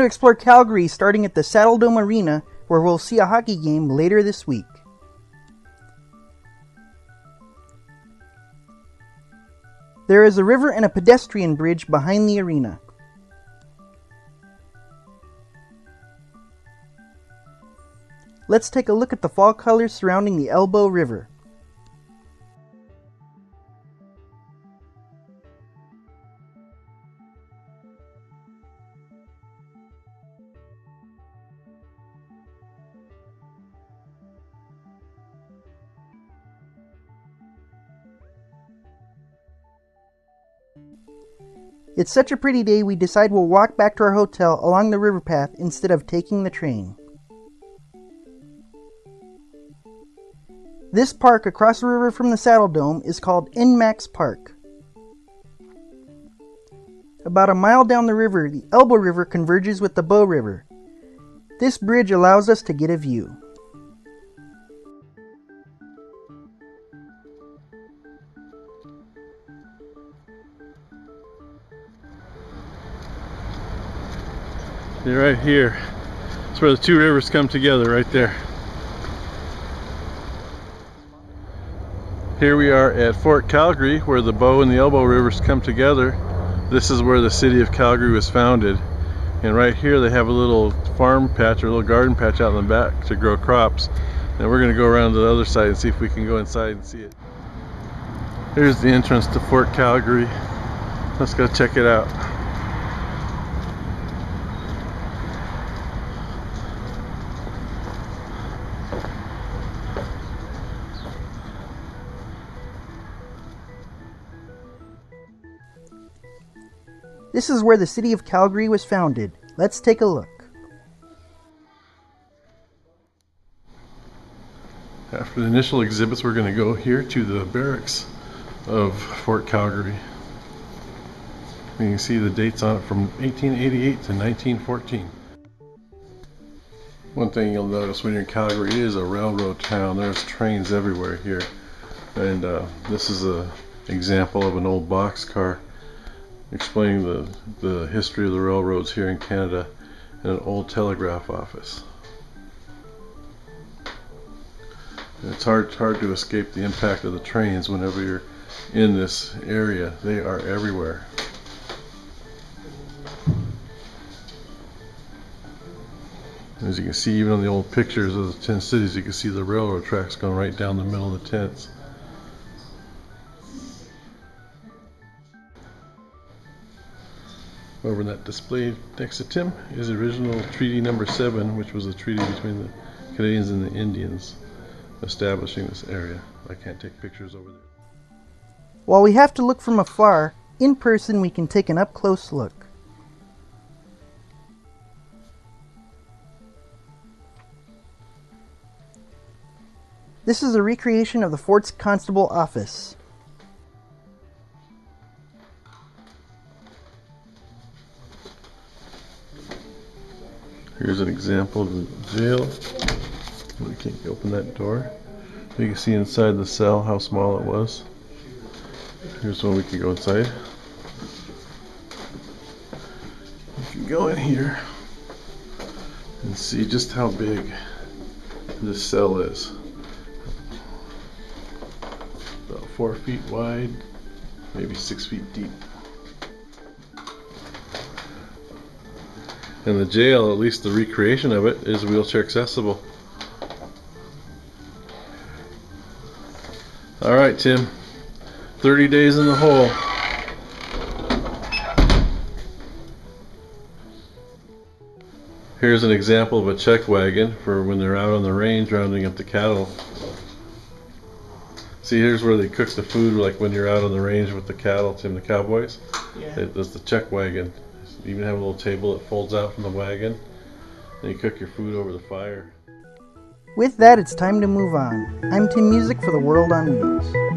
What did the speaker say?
to explore Calgary starting at the Saddledome Arena, where we'll see a hockey game later this week. There is a river and a pedestrian bridge behind the arena. Let's take a look at the fall colors surrounding the Elbow River. It's such a pretty day we decide we'll walk back to our hotel along the river path instead of taking the train. This park across the river from the Saddledome is called Inmax Park. About a mile down the river, the Elbow River converges with the Bow River. This bridge allows us to get a view. You're right here. It's where the two rivers come together, right there. Here we are at Fort Calgary, where the Bow and the Elbow rivers come together. This is where the city of Calgary was founded. And right here they have a little farm patch or a little garden patch out in the back to grow crops. And we're going to go around to the other side and see if we can go inside and see it. Here's the entrance to Fort Calgary. Let's go check it out. This is where the city of Calgary was founded. Let's take a look. After the initial exhibits, we're going to go here to the barracks of Fort Calgary. And you can see the dates on it from 1888 to 1914. One thing you'll notice when you're in Calgary, it is a railroad town. There's trains everywhere here. And this is an example of an old boxcar explaining the history of the railroads here in Canada, and an old telegraph office. And it's hard to escape the impact of the trains whenever you're in this area. They are everywhere. As you can see, even on the old pictures of the 10 cities, you can see the railroad tracks going right down the middle of the tents. Over in that display next to Tim is original Treaty Number 7, which was a treaty between the Canadians and the Indians establishing this area. I can't take pictures over there. While we have to look from afar, in person we can take an up-close look. This is a recreation of the fort's constable office. Here's an example of the jail. We can't open that door. You can see inside the cell how small it was. Here's one we can go inside. You can go in here and see just how big this cell is. About 4 feet wide, maybe 6 feet deep. And the jail, at least the recreation of it, is wheelchair accessible. Alright, Tim. 30 days in the hole. Here's an example of a check wagon for when they're out on the range rounding up the cattle. See, here's where they cook the food, like when you're out on the range with the cattle, Tim, the cowboys. Yeah. That's the check wagon. You even have a little table that folds out from the wagon. And you cook your food over the fire. With that, it's time to move on. I'm Tim Music for the World on Wheels.